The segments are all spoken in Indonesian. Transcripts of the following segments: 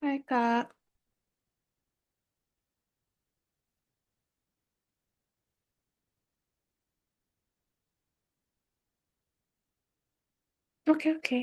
Hai Kak, oke oke.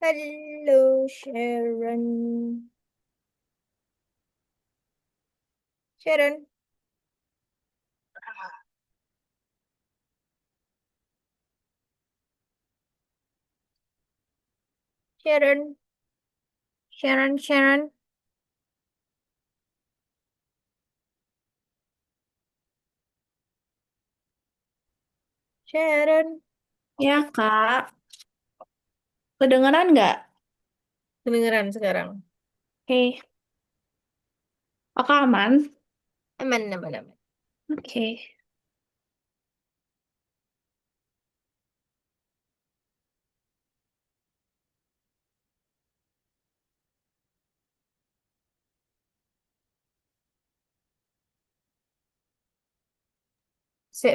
Halo Sharon. Sharon, Sharon, Sharon, Sharon. Ya, Kak. Kedengeran nggak? Kedengeran sekarang. Oke. Kakak aman? Aman, aman, aman. Oke.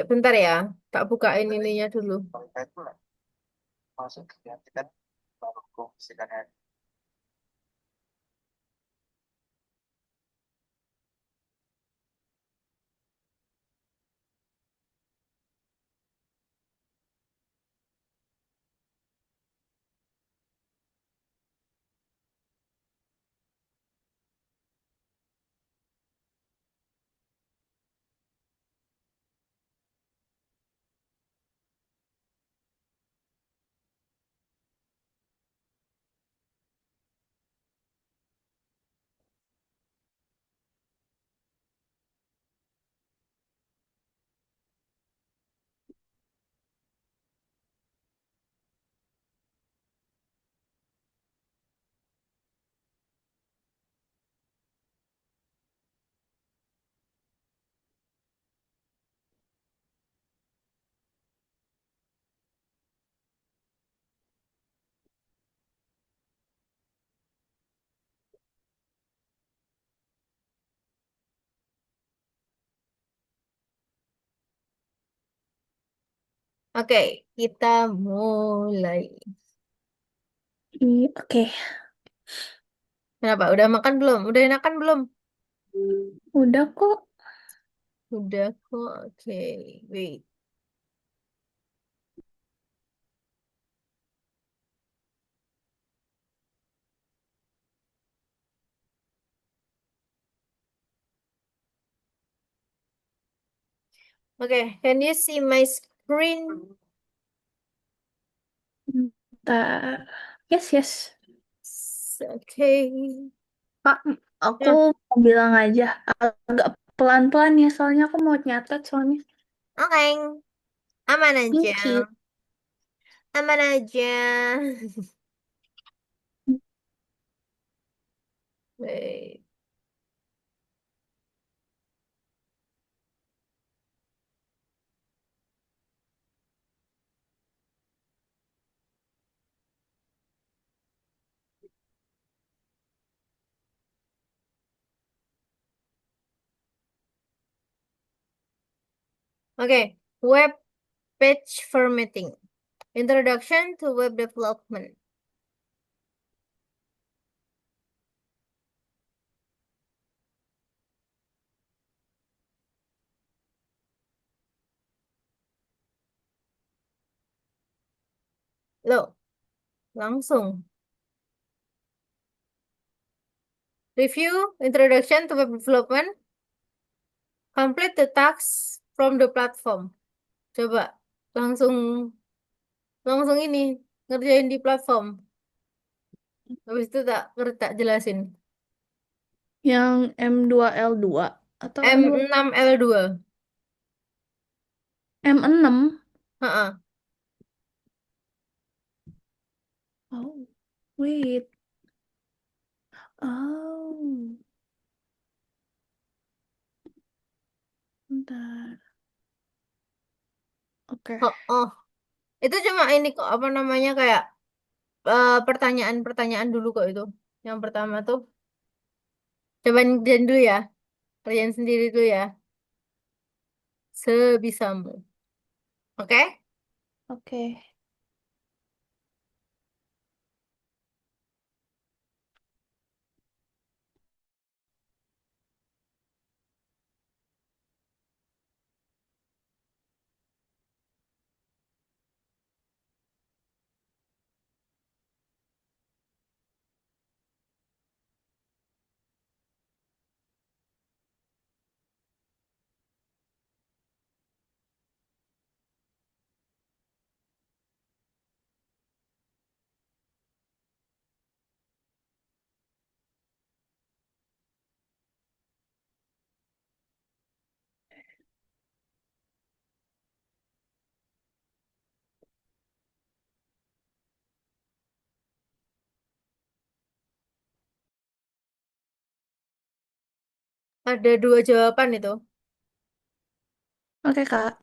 Bentar ya, tak bukain ininya dulu. Oke, kita mulai. Oke. Kenapa? Udah makan belum? Udah enakan belum? Udah kok. Udah kok. Oke, wait. Oke, can you see my screen? Bentar. Yes, yes. Oke. Kak, aku Ya, mau bilang aja agak pelan-pelan ya, soalnya aku mau nyatet soalnya. oke. Aman aja. Thank you. Aman aja. Wait. Oke, web page formatting. Introduction to web development. Loh, langsung. Review, introduction to web development. Complete the tasks from the platform. Coba, langsung langsung ini ngerjain di platform. Habis itu tak jelasin. Yang M2L2 atau M2? M6L2. M6. Heeh. Oh, wait. Oh, bentar. Oke. Oh, oh. Itu cuma ini kok apa namanya kayak pertanyaan-pertanyaan dulu kok itu. Yang pertama tuh coba ngerjain dulu ya. Kerjain sendiri dulu ya. Sebisamu. Oke? Oke. Ada dua jawaban itu. Oke, Kak.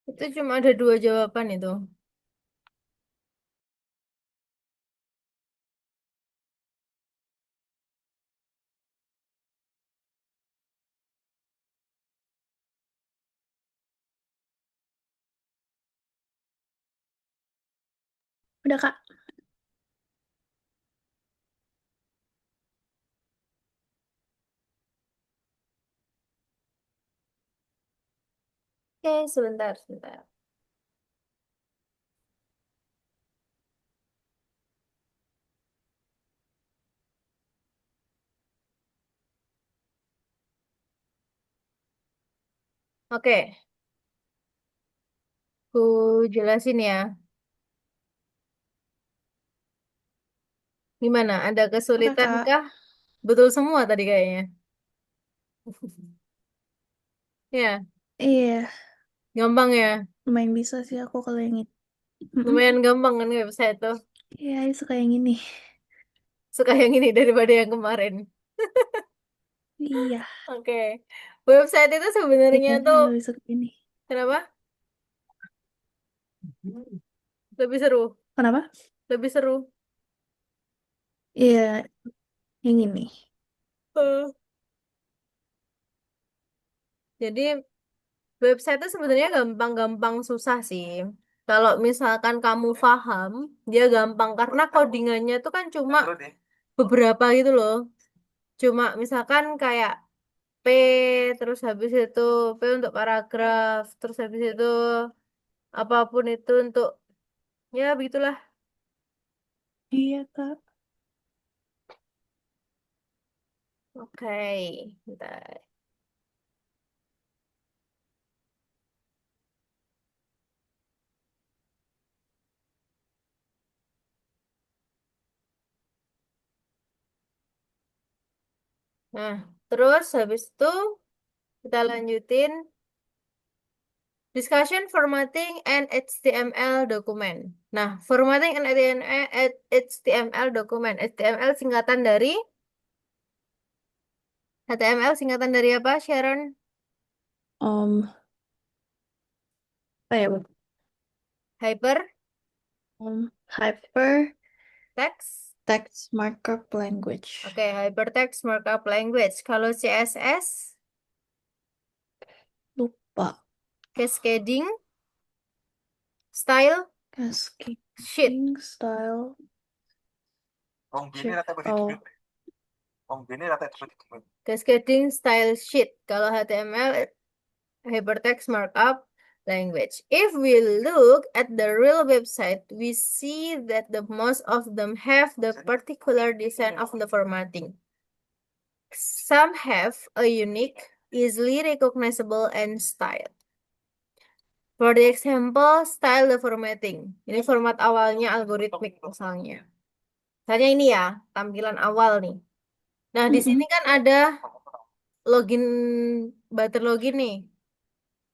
Itu cuma ada dua jawaban itu. Udah, Kak. Oke, sebentar, sebentar. Oke, ku jelasin ya. Gimana? Ada Oke, kesulitan Kak. kah? Betul semua tadi kayaknya. Ya, Iya, gampang ya. lumayan bisa sih aku kalau yang itu. Mm-mm. Lumayan gampang kan website tuh. Iya, suka yang ini. Suka yang ini daripada yang kemarin. Iya, Oke. Website itu sebenarnya kayaknya tuh lebih suka ini. kenapa? Lebih seru. Kenapa? Lebih seru. Iya, yang ini. Eh, Jadi website itu sebenarnya gampang-gampang susah sih. Kalau misalkan kamu paham, dia gampang karena codingannya tuh kan cuma beberapa gitu loh. Cuma misalkan kayak P, terus habis itu P untuk paragraf, terus habis itu apapun itu untuk ya begitulah. Iya, Kak. Oke, bentar. Nah, terus habis itu kita lanjutin discussion formatting and HTML document. Nah, formatting and HTML document. HTML singkatan dari HTML singkatan dari apa, Sharon? Um, apa ya? Hyper Hypertext text. markup language. Oke, hypertext markup language. Kalau CSS, Lupa. cascading style sheet. Cascading style sheet. Oh, Cascading style sheet. Kalau HTML hypertext markup language. If we look at the real website, we see that the most of them have the particular design of the formatting. Some have a unique, easily recognizable and style. For the example, style the formatting. Ini format awalnya algoritmik misalnya. Misalnya ini ya, tampilan awal nih. Nah, di sini mm-mm. kan ada login, button login nih.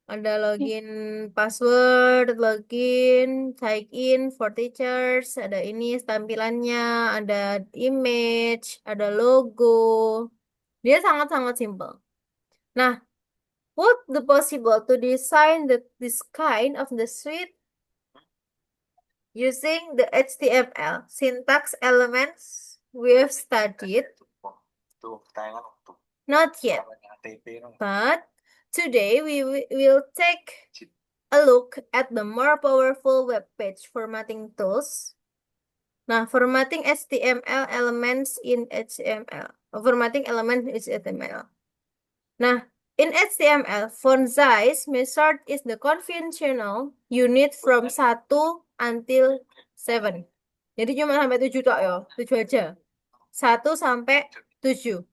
Ada login password, login, sign in for teachers, ada ini tampilannya, ada image, ada logo. Dia sangat-sangat simple. Nah, would the possible to design this kind of the suite using the HTML syntax elements we have studied? Not yet, but today we will take a look at the more powerful web page formatting tools. Nah, formatting HTML elements in HTML. Formatting element is HTML. Nah, in HTML, font size measured is the conventional unit from 1 until 7. Jadi cuma sampai 7 tok ya, 7 aja. 1 sampai 7.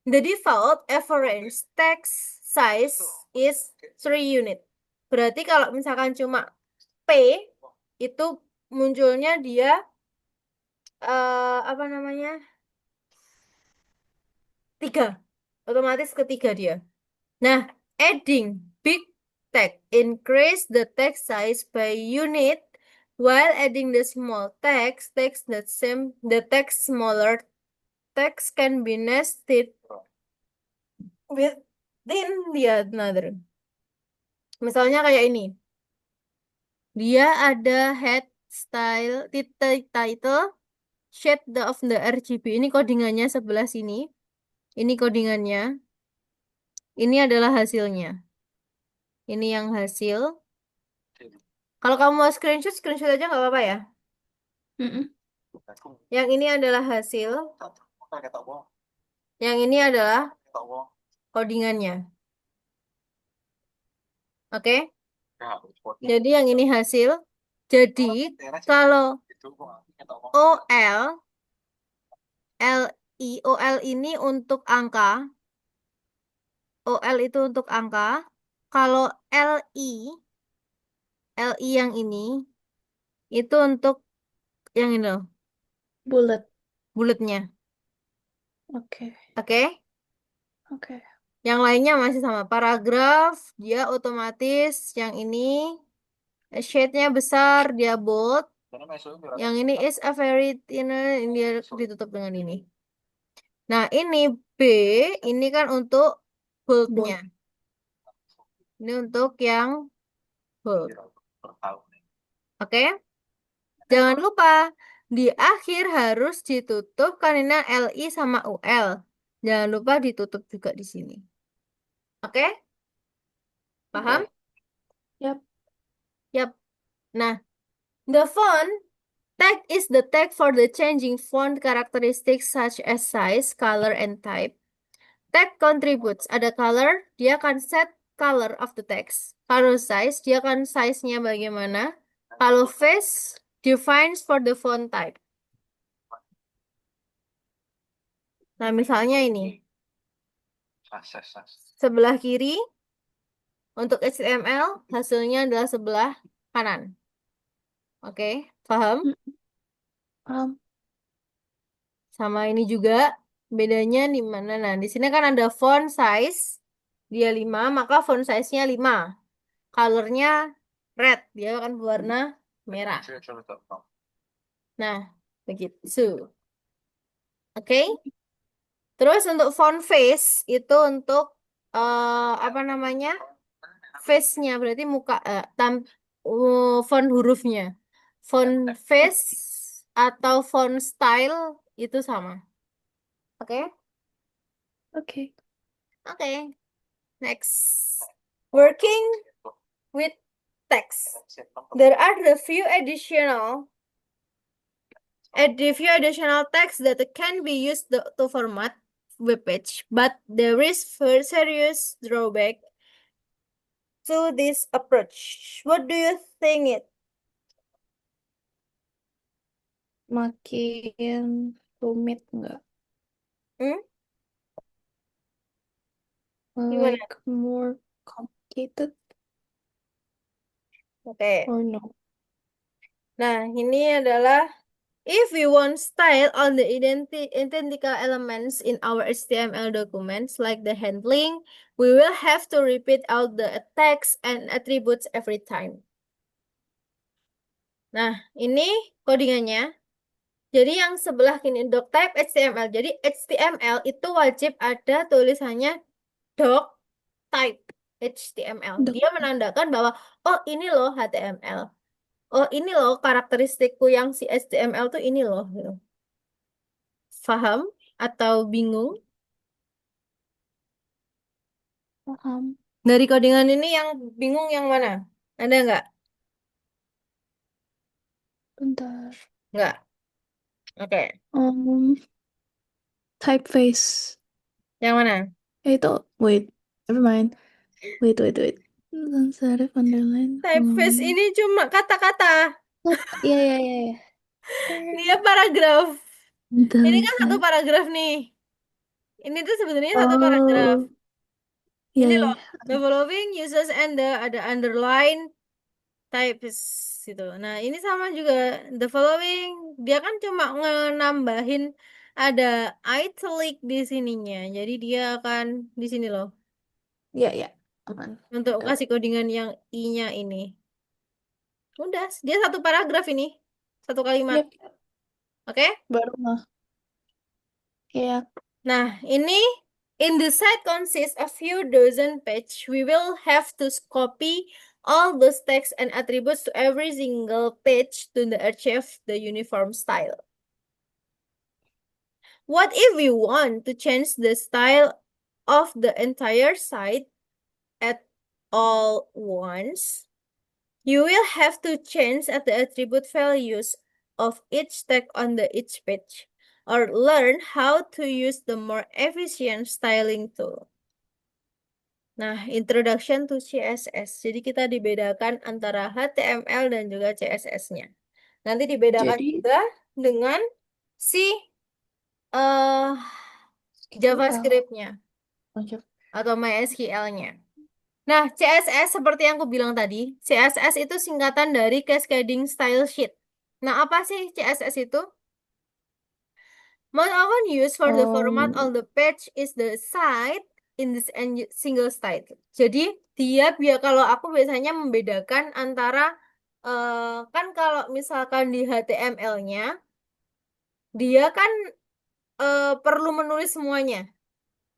The default average text size is 3 unit. Berarti kalau misalkan cuma P itu munculnya dia apa namanya? 3. Otomatis ketiga dia. Nah, adding big text increase the text size by unit while adding the small text that same the text smaller text can be nested within the another. Misalnya kayak ini. Dia ada head, style, title, shade of the RGB. Ini codingannya sebelah sini. Ini codingannya. Ini adalah hasilnya. Ini yang hasil. Kalau kamu mau screenshot, screenshot aja nggak apa-apa ya. Mm-mm. Yang ini adalah hasil. Yang ini adalah codingannya. Oke? Jadi yang ini hasil. Jadi kalau OL, OL ini untuk angka. OL itu untuk angka. Kalau LI yang ini itu untuk yang ini loh, Bulat. bulatnya. Oke. Oke? Oke. Yang lainnya masih sama. Paragraf, dia otomatis. Yang ini shade-nya besar, dia bold. Yang ini is a very thinner, ini dia ditutup dengan ini. Nah, ini B, ini kan untuk bold-nya. Bold. Ini untuk yang bold. Oke? Jangan lupa, di akhir harus ditutup karena LI sama UL. Jangan lupa ditutup juga di sini. Oke? Paham? Yap. Yap. Nah, the font tag is the tag for the changing font characteristics such as size, color, and type. Tag contributes. Ada color, dia akan set color of the text. Kalau size, dia akan size-nya bagaimana. Kalau face, defines for the font type. Nah, misalnya ini. Sebelah kiri, untuk HTML, hasilnya adalah sebelah kanan. Oke, paham? Paham. Sama ini juga, bedanya di mana? Nah, di sini kan ada font size, dia 5, maka font size-nya 5. Colornya red, dia akan berwarna merah. Nah, begitu. Oke. Terus untuk font face itu untuk apa namanya? Face-nya berarti muka font hurufnya. Font face atau font style itu sama. Oke? Oke. Oke. Next. Working with text. There are a few additional text that can be used to format web page, but there is serious drawback to this approach. What do you think it? Makin rumit nggak? Hmm? Gimana? Like more complicated Oke. or no? Nah, ini adalah if we want style on the identical elements in our HTML documents, like the handling, we will have to repeat out the text and attributes every time. Nah, ini codingannya. Jadi yang sebelah kiri doc type HTML. Jadi HTML itu wajib ada tulisannya doc type HTML. Dia menandakan bahwa oh ini loh HTML. Oh ini loh karakteristikku yang si HTML tuh ini loh. Gitu. Paham atau bingung? Paham. Dari codingan ini yang bingung yang mana? Ada nggak? Bentar. Nggak. Oke. Um, Typeface. Yang mana? Itu, wait, never mind. Wait. Sans serif underline. Typeface ini cuma kata-kata. Iya, iya, iya, iya. Dia paragraf. Ini kan satu Tulisan. paragraf nih. Ini tuh sebenarnya satu paragraf. Oh, iya, Ini iya, loh. iya. The following uses and ada underline types gitu. Nah, ini sama juga. The following dia kan cuma nambahin ada italic di sininya. Jadi dia akan di sini loh Iya, iya. Aman. untuk Udah. kasih codingan yang i-nya ini. Udah, dia satu paragraf ini. Satu kalimat. Yap, Oke? baru mah. Iya. Nah, ini in the site consists a few dozen page. We will have to copy all those text and attributes to every single page to achieve the uniform style. What if we want to change the style of the entire site at all once? You will have to change at the attribute values of each tag on each page, or learn how to use the more efficient styling tool. Nah, introduction to CSS. Jadi kita dibedakan antara HTML dan juga CSS-nya. Nanti dibedakan Jadi juga dengan si eh SQL. JavaScript-nya Lanjut. atau MySQL-nya. Nah, CSS seperti yang aku bilang tadi, CSS itu singkatan dari Cascading Style Sheet. Nah, apa sih CSS itu? Most often used for the format of the page is the site in this single style. Jadi dia kalau aku biasanya membedakan antara kan kalau misalkan di HTML-nya dia kan perlu menulis semuanya.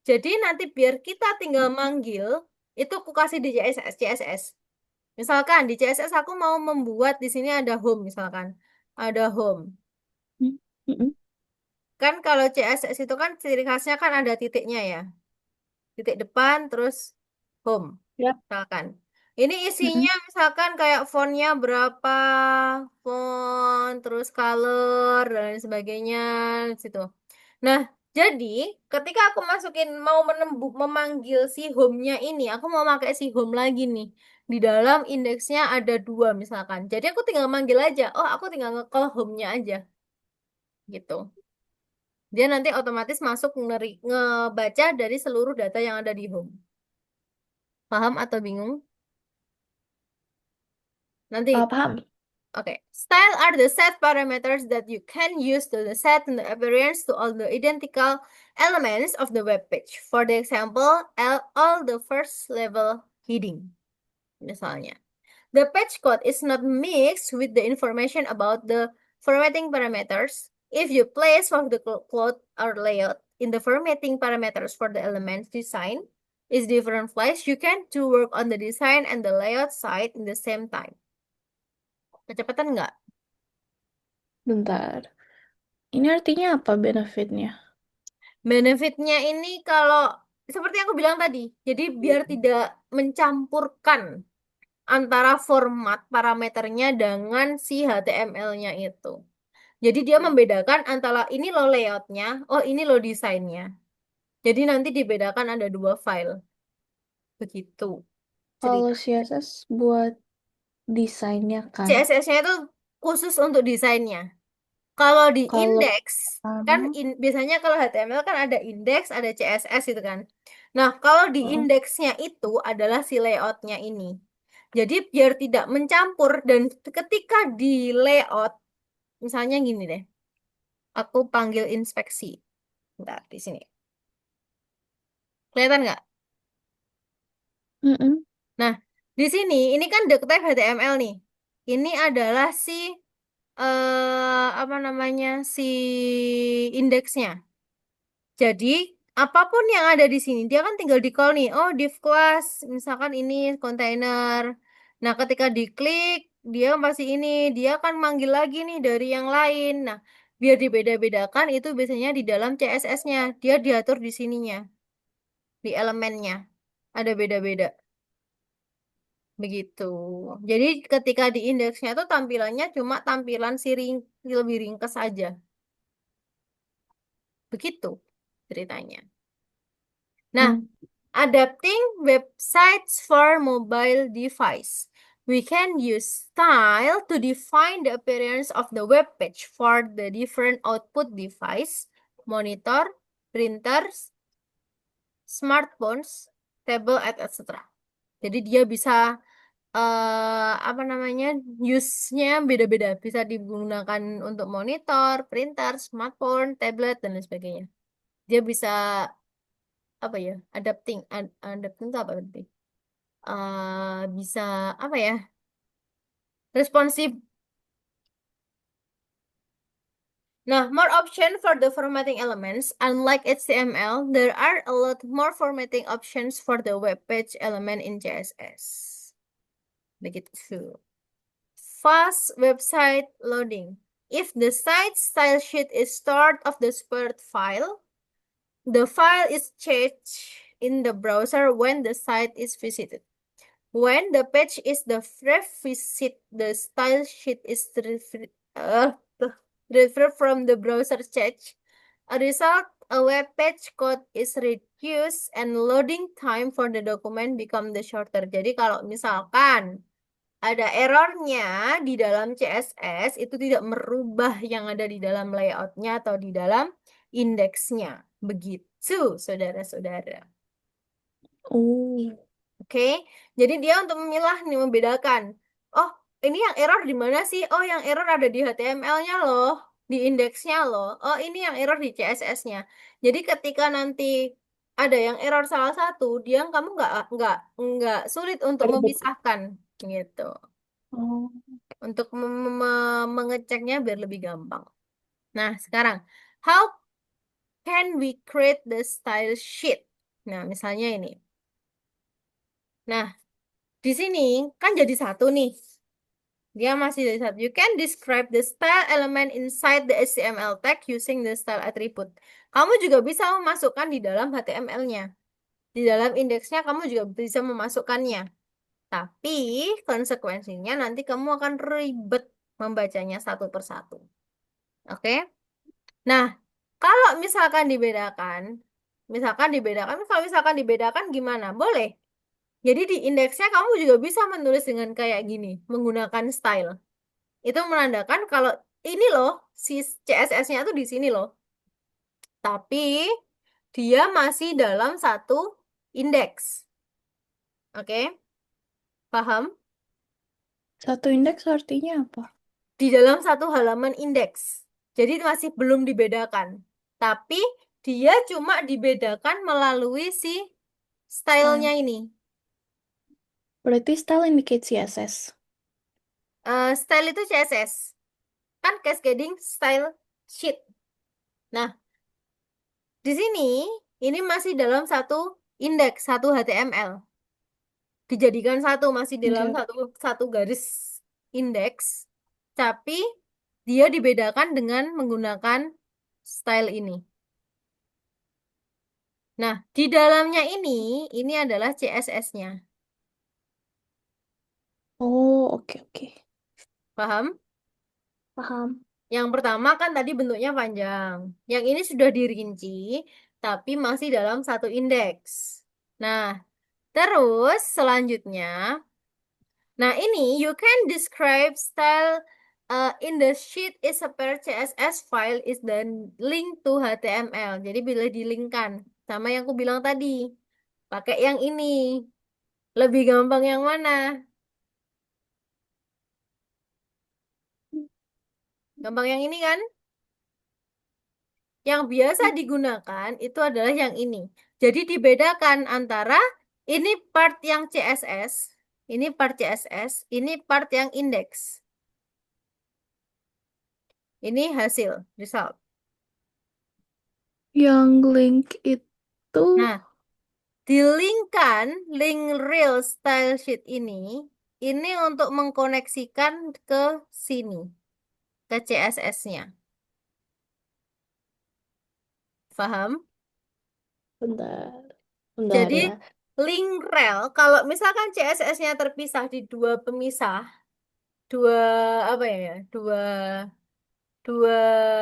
Jadi nanti biar kita tinggal manggil itu aku kasih di CSS. Misalkan di CSS aku mau membuat di sini ada home misalkan. Ada home. Mm-mm. Kan kalau CSS itu kan ciri khasnya kan ada titiknya ya. Titik depan terus home. Yap. Misalkan. Ini isinya Mm-mm. misalkan kayak fontnya berapa, font, terus color dan sebagainya situ. Nah, jadi ketika aku masukin mau memanggil si home-nya ini, aku mau pakai si home lagi nih. Di dalam indeksnya ada 2 misalkan. Jadi aku tinggal manggil aja. Oh, aku tinggal nge-call home-nya aja. Gitu. Dia nanti otomatis masuk ngebaca dari seluruh data yang ada di home. Paham atau bingung? Nanti. Paham. Okay. Style are the set parameters that you can use to set the appearance to all the identical elements of the web page. For the example, all the first level heading. Misalnya. The page code is not mixed with the information about the formatting parameters. If you place one of the code or layout in the formatting parameters for the elements design is different place, you can to work on the design and the layout side in the same time. Kecepatan nggak? Bentar. Ini artinya apa benefitnya? Benefitnya ini kalau seperti yang aku bilang tadi, jadi biar tidak mencampurkan antara format parameternya dengan si HTML-nya itu. Jadi dia membedakan antara ini lo layoutnya, oh ini lo desainnya. Jadi nanti dibedakan ada 2 file. Begitu Kalau cerita. CSS buat desainnya kan. CSS-nya itu khusus untuk desainnya. Kalau di Kalau indeks, kan biasanya kalau HTML kan ada indeks, ada CSS itu kan. Nah, kalau di indeksnya itu adalah si layoutnya ini. Jadi biar tidak mencampur dan ketika di layout, misalnya gini deh, aku panggil inspeksi. Bentar, di sini. Kelihatan nggak? Mm-mm. Nah, di sini ini kan type HTML nih. Ini adalah si apa namanya? Si indeksnya. Jadi, apapun yang ada di sini, dia kan tinggal di call nih. Oh, div class, misalkan ini kontainer. Nah, ketika diklik, dia masih ini, dia akan manggil lagi nih dari yang lain. Nah, biar dibeda-bedakan itu biasanya di dalam CSS-nya. Dia diatur di sininya, di elemennya. Ada beda-beda. Begitu. Jadi ketika di indeksnya tuh tampilannya cuma tampilan lebih ringkas aja. Begitu ceritanya. Nah, Hmm. adapting websites for mobile device. We can use style to define the appearance of the web page for the different output device, monitor, printers, smartphones, tablet, etc. Jadi dia bisa apa namanya use-nya beda-beda, bisa digunakan untuk monitor, printer, smartphone, tablet dan lain sebagainya. Dia bisa apa ya adapting itu apa berarti? Bisa apa ya responsif. Nah, more option for the formatting elements. Unlike HTML, there are a lot more formatting options for the web page element in CSS. Begitu. Fast website loading. If the site style sheet is start of the Word file, the file is changed in the browser when the site is visited. When the page is the revisit, the style sheet is retrieved from the browser cache. A result, a web page code is reduced and loading time for the document become the shorter. Jadi kalau misalkan ada errornya di dalam CSS, itu tidak merubah yang ada di dalam layoutnya atau di dalam indeksnya. Begitu, saudara-saudara. Oh. Oke, jadi dia untuk memilah nih, membedakan. Oh, ini yang error di mana sih? Oh, yang error ada di HTML-nya loh, di indeksnya loh. Oh, ini yang error di CSS-nya. Jadi ketika nanti ada yang error salah satu, dia kamu nggak sulit untuk Ribet. memisahkan gitu. Oh. Untuk mengeceknya biar lebih gampang. Nah, sekarang how can we create the style sheet? Nah, misalnya ini. Nah, di sini kan jadi satu nih. Dia masih dari satu. You can describe the style element inside the HTML tag using the style attribute. Kamu juga bisa memasukkan di dalam HTML-nya. Di dalam indeksnya kamu juga bisa memasukkannya. Tapi konsekuensinya nanti kamu akan ribet membacanya satu persatu. Oke? Nah, kalau misalkan dibedakan gimana? Boleh. Jadi di indeksnya kamu juga bisa menulis dengan kayak gini, menggunakan style. Itu menandakan kalau ini loh, si CSS-nya tuh di sini loh. Tapi dia masih dalam satu indeks. Oke? Paham? Satu indeks artinya apa? Di dalam satu halaman indeks. Jadi masih belum dibedakan. Tapi dia cuma dibedakan melalui si stylenya Style. ini. Berarti style indicate CSS. Style itu CSS. Kan cascading style sheet. Nah, di sini ini masih dalam satu indeks, satu HTML. Dijadikan satu, masih dalam Oke, oke. satu garis indeks, tapi dia dibedakan dengan menggunakan style ini. Nah, di dalamnya ini adalah CSS-nya. Oh, oke, oke. Paham? Paham. Yang pertama kan tadi bentuknya panjang. Yang ini sudah dirinci, tapi masih dalam satu indeks. Nah, terus selanjutnya, nah ini you can describe style in the sheet is a pair CSS file is then link to HTML. Jadi bila dilingkan sama yang aku bilang tadi, pakai yang ini. Lebih gampang yang mana? Gampang yang ini kan? Yang biasa digunakan itu adalah yang ini. Jadi dibedakan antara ini part yang CSS, ini part CSS, ini part yang indeks. Ini hasil, result. Yang link itu Nah, dilingkan link real style sheet ini untuk mengkoneksikan ke sini, ke CSS-nya. Paham? bentar. Bentar Jadi ya. link rel, kalau misalkan CSS-nya terpisah di dua pemisah, dua apa ya, dua dua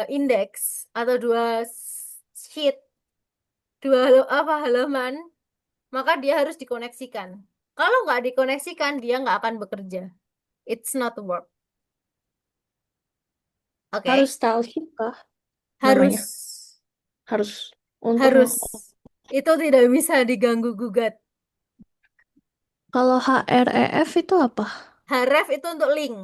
indeks atau dua sheet, apa halaman, maka dia harus dikoneksikan. Kalau nggak dikoneksikan, dia nggak akan bekerja. It's not work. Oke, Harus style sheet kah namanya? harus Harus untuk harus itu tidak bisa diganggu gugat. kalau href itu apa? Href itu untuk link.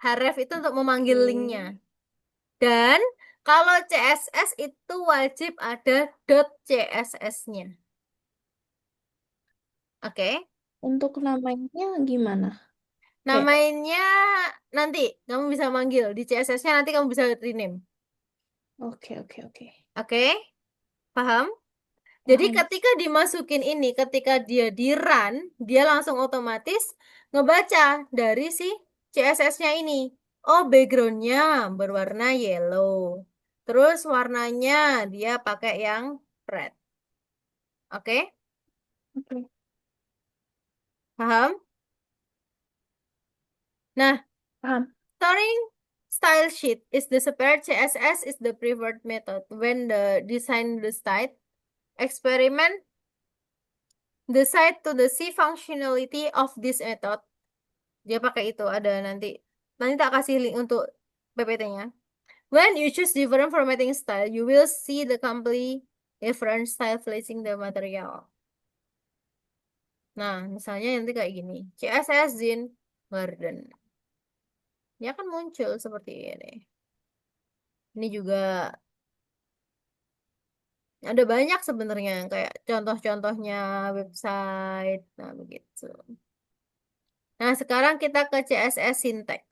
Href itu untuk memanggil linknya. Oke. Dan kalau CSS itu wajib ada dot CSS-nya. Oke. Untuk namanya gimana? Kayak, Namanya nanti kamu bisa manggil di CSS-nya, nanti kamu bisa rename. oke, oke, oke. Oke? Paham? Jadi Paham. ketika dimasukin ini, ketika dia di run, dia langsung otomatis ngebaca dari si CSS-nya ini. Oh, backgroundnya berwarna yellow. Terus warnanya dia pakai yang red. Oke, Oke. paham? Nah, Paham. storing style sheet is the separate CSS is the preferred method when the design the site. Experiment the site to the see functionality of this method. Dia pakai itu ada nanti. Nanti tak kasih link untuk PPT-nya. When you choose different formatting style, you will see the complete different style placing the material. Nah, misalnya nanti kayak gini. CSS Zin Garden. Dia akan muncul seperti ini. Ini juga ada banyak sebenarnya kayak contoh-contohnya website. Nah, begitu. Nah, sekarang kita ke CSS syntax.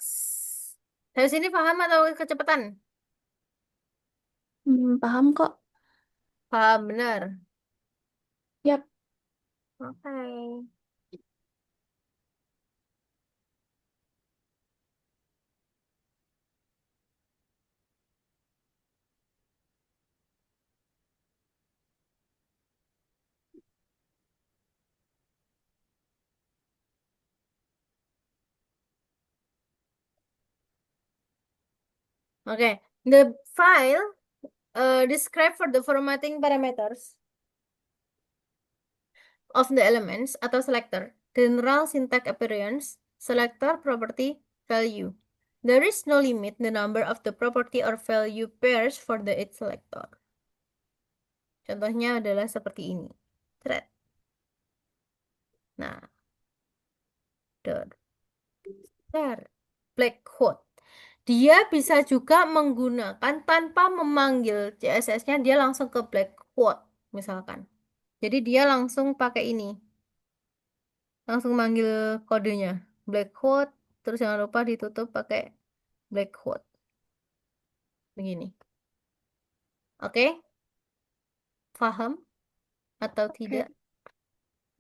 Dari sini paham atau kecepatan? Paham kok. Paham benar. Yap. Oke. Okay. The file describe for the formatting parameters of the elements atau selector. General syntax appearance, selector property value. There is no limit the number of the property or value pairs for the each selector. Contohnya adalah seperti ini. Thread. Nah, there. Black quote. Dia bisa juga menggunakan tanpa memanggil CSS-nya, dia langsung ke black quote, misalkan. Jadi dia langsung pakai ini. Langsung manggil kodenya. Black quote, terus jangan lupa ditutup pakai black quote. Begini. Oke? Paham atau Oke. tidak?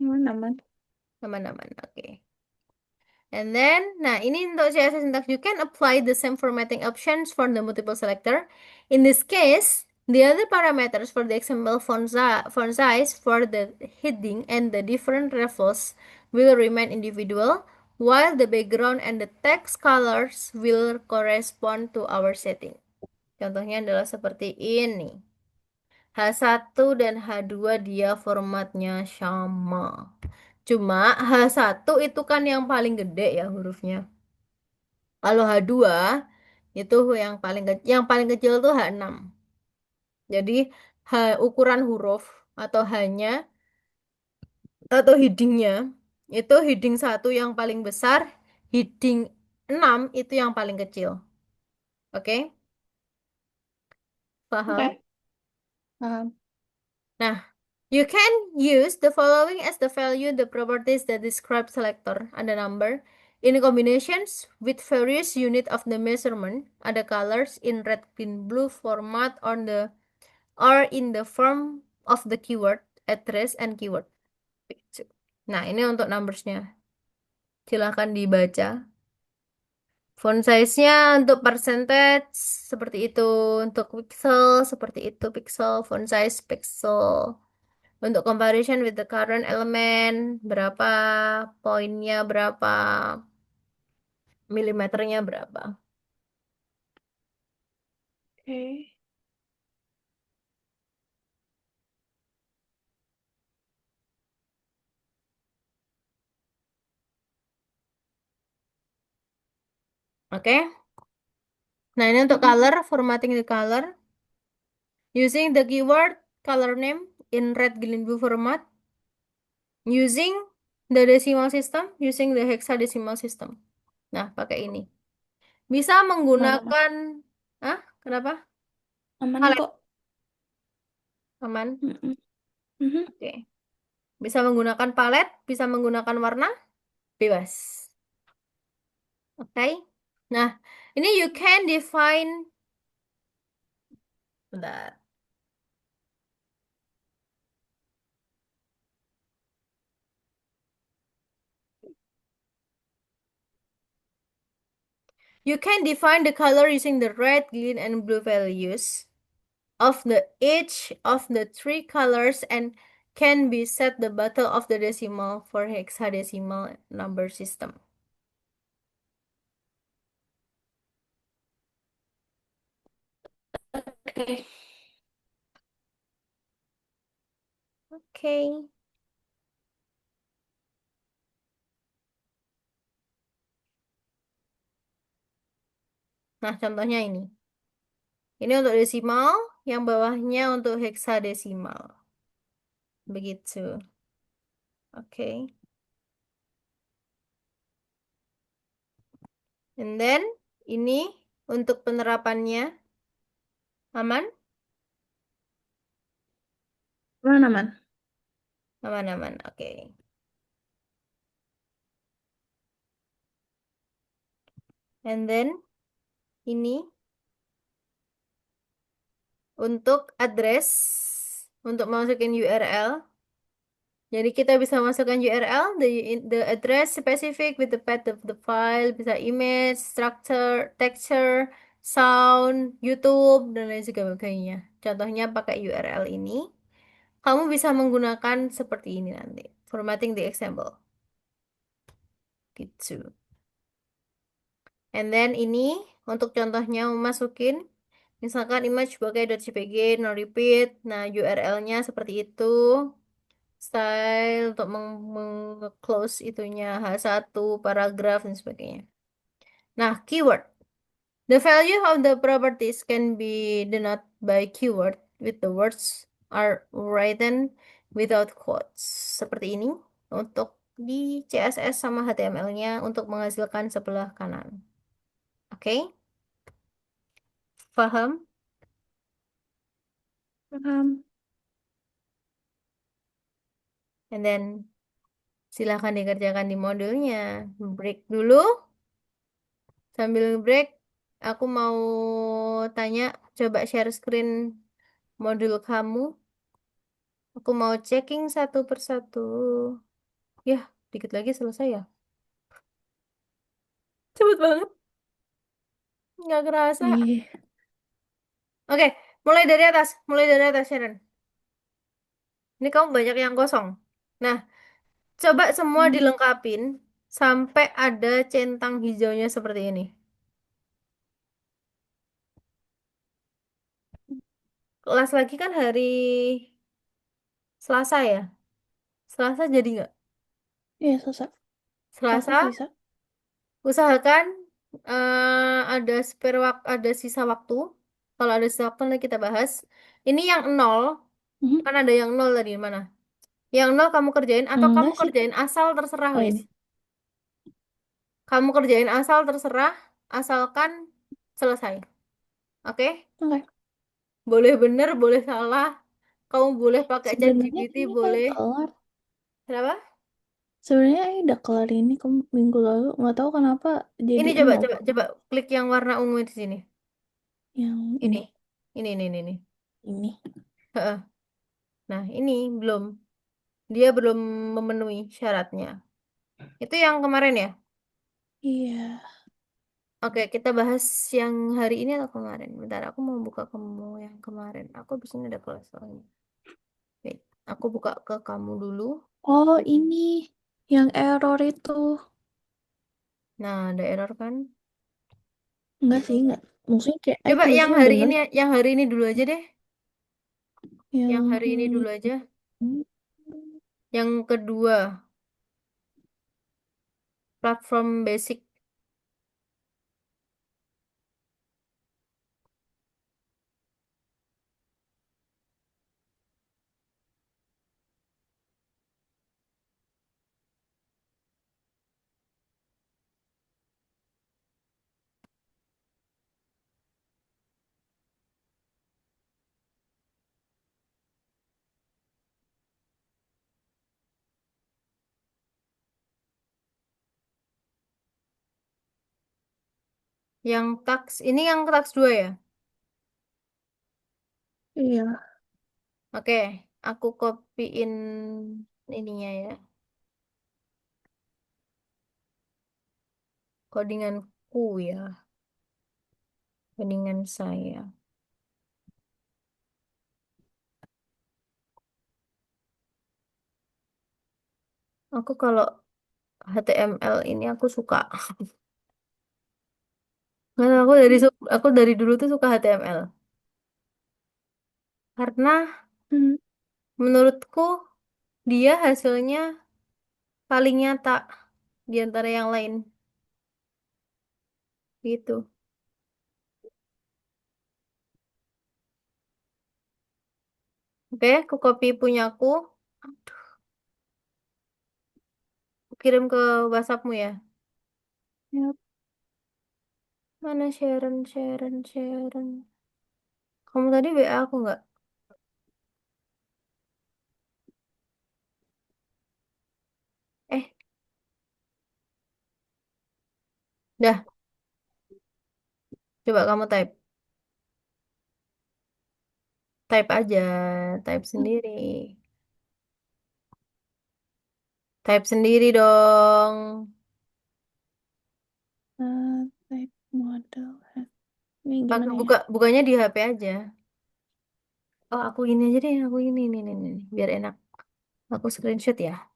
Aman. Teman-teman. Oke. And then, nah ini untuk CSS syntax, you can apply the same formatting options for the multiple selector. In this case, the other parameters for the example font size for the heading and the different levels will remain individual, while the background and the text colors will correspond to our setting. Contohnya adalah seperti ini. H1 dan H2 dia formatnya sama. Cuma H1 itu kan yang paling gede ya hurufnya. Kalau H2 itu yang paling kecil tuh H6. Jadi ukuran huruf atau hanya atau headingnya itu heading 1 yang paling besar, heading 6 itu yang paling kecil. Oke? Paham? Oke. Paham. Nah, you can use the following as the value the properties that describe selector and the number in combinations with various unit of the measurement, ada colors in red, green, blue format on the or in the form of the keyword, address, and keyword. Nah, ini untuk numbersnya. Silahkan dibaca. Font size-nya untuk percentage seperti itu, untuk pixel seperti itu, pixel, font size pixel. Untuk comparison with the current element, berapa poinnya, berapa milimeternya, berapa. Oke. Oke. Nah, ini untuk Mm-mm. color, formatting the color. Using the keyword color name in red, green, blue format. Using the decimal system, using the hexadecimal system. Nah, pakai ini. Bisa Aman. menggunakan, ah, kenapa? Aman Palet, kok. aman. Mm-mm. Mhm. Oke. Bisa menggunakan palet, bisa menggunakan warna, bebas. Oke. Nah, ini you can define, bentar. You can define the color using the red, green, and blue values of the each of the three colors and can be set the bottom of the decimal for hexadecimal number system. Oke. Oke. Nah, contohnya ini. Ini untuk desimal, yang bawahnya untuk heksadesimal. Begitu. Oke. And then, ini untuk penerapannya. Aman? Aman-aman. Aman-aman. Oke. And then, ini untuk address, untuk masukin URL. Jadi kita bisa masukkan URL, the address specific with the path of the file, bisa image, structure, texture, sound, YouTube, dan lain sebagainya. Contohnya pakai URL ini. Kamu bisa menggunakan seperti ini nanti. Formatting the example. Gitu. And then ini untuk contohnya masukin misalkan image sebagai .jpg, no repeat. Nah, URL-nya seperti itu. Style untuk meng-close itunya H1, paragraf, dan sebagainya. Nah, keyword. The value of the properties can be denoted by keyword with the words are written without quotes. Seperti ini untuk di CSS sama HTML-nya untuk menghasilkan sebelah kanan. Oke? Paham? Paham. And then silahkan dikerjakan di modulnya. Break dulu. Sambil break, aku mau tanya, coba share screen modul kamu. Aku mau checking satu persatu. Ya, dikit lagi selesai ya. Cepet banget, nggak kerasa. Iya. Oke, mulai dari atas. Mulai dari atas, Sharon. Ini kamu banyak yang kosong. Nah, coba semua Hmm. dilengkapin sampai ada centang hijaunya seperti ini. Kelas lagi kan hari Selasa ya? Selasa jadi nggak? Iya, selesai. Selasa Selasa bisa. usahakan ada spare waktu, ada sisa waktu. Kalau ada sisa waktu nanti kita bahas. Ini yang nol, Mhm. kan ada yang nol tadi mana? Yang nol kamu kerjain atau kamu Enggak sih. kerjain asal terserah Oh, wis. ini. Kamu kerjain asal terserah, asalkan selesai. Oke? Oke. Boleh bener, boleh salah. Kamu boleh pakai Sebenarnya ChatGPT, ini kan boleh. kelar. Kenapa? Sebenarnya ini udah kelar ini minggu lalu. Nggak tahu kenapa jadi Ini coba, nol. coba, coba klik yang warna ungu di sini. Yang Ini, ini. ini. Ini. Heeh. Nah, ini belum. Dia belum memenuhi syaratnya. Itu yang kemarin ya? Iya. Oke, kita bahas yang hari ini atau kemarin? Bentar, aku mau buka kamu yang kemarin. Aku di sini ada kelas soalnya. Wait, aku buka ke kamu dulu. Oh, ini. Yang error itu. Nah, ada error kan? Enggak sih, enggak. Maksudnya kayak Coba tulisnya bener. yang hari ini dulu aja deh. Yang Yang hari ini hari dulu aja. ini. Yang kedua, platform basic. Yang tax, ini yang tax 2 ya? Iya. Oke, aku copyin ininya ya. Codinganku ya. Mendingan saya. Aku kalau HTML ini aku suka. Karena aku dari dulu tuh suka HTML. Karena Hmm, menurutku dia hasilnya paling nyata di antara yang lain. Gitu. Oke, aku copy punyaku. Aku kirim ke WhatsAppmu ya. yep. Mana Sharon, Sharon, Sharon. Kamu tadi WA aku nggak? Eh, dah. Coba kamu type. Type aja. Type sendiri. Type sendiri dong. Type model. Ini gimana ya? Bukanya di HP aja. Oh, aku ini aja deh. Aku ini. Biar enak. Aku screenshot ya.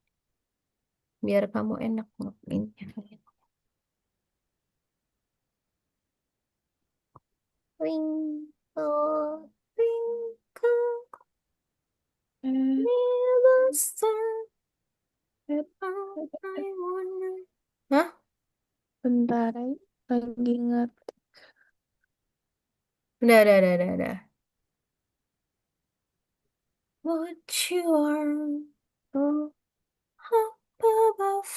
Biar kamu enak ngopinya. Twinkle, twinkle, Eh, little star, eh, how eh, I eh, wonder. Hah? bentar, lagi ingat. Udah. What you are Oh, up above.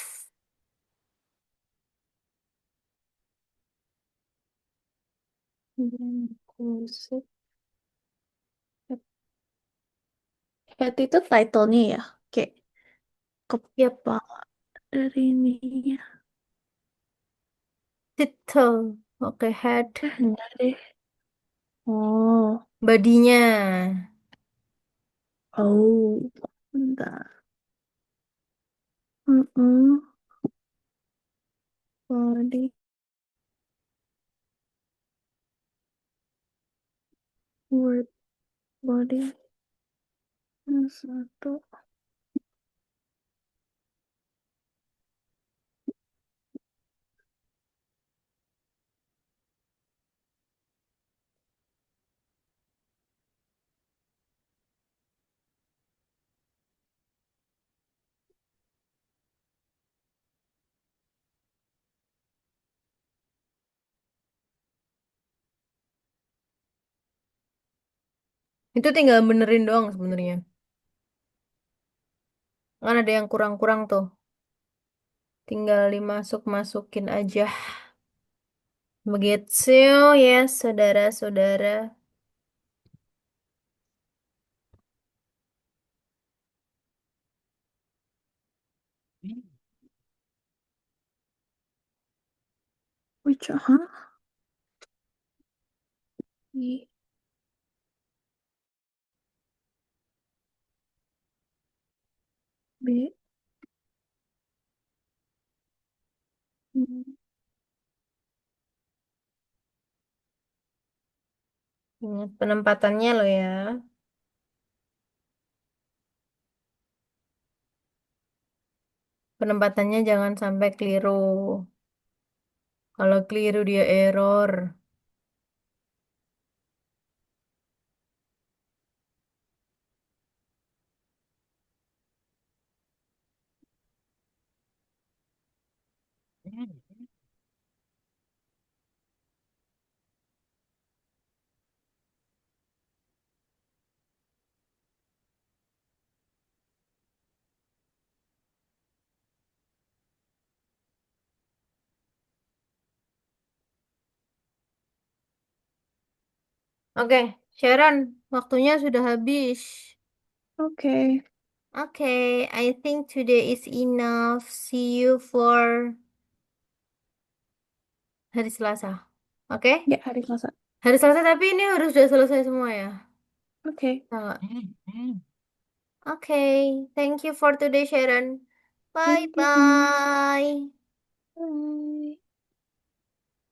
inclusive. Head itu title-nya ya, kayak Yep, kepala dari ininya. title. Oke, head. Enggak deh. Oh, Badinya. oh, bentar. Mm-mm. Body, word, body, satu. Itu tinggal benerin doang sebenarnya. Kan ada yang kurang-kurang tuh. Tinggal dimasuk-masukin aja. Begitu ya, saudara-saudara. Which, huh? B, B, mm, Ingat penempatannya lo ya. Penempatannya jangan sampai keliru. Kalau keliru dia error. Oke, Sharon, waktunya sudah habis. okay. Oke, I think today is enough. See you for hari Selasa. Oke? Ya, hari Selasa. Hari Selasa tapi ini harus sudah selesai semua ya. Okay. Nah, oke, thank you for today, Sharon. Thank you, Ines. Bye-bye. Bye.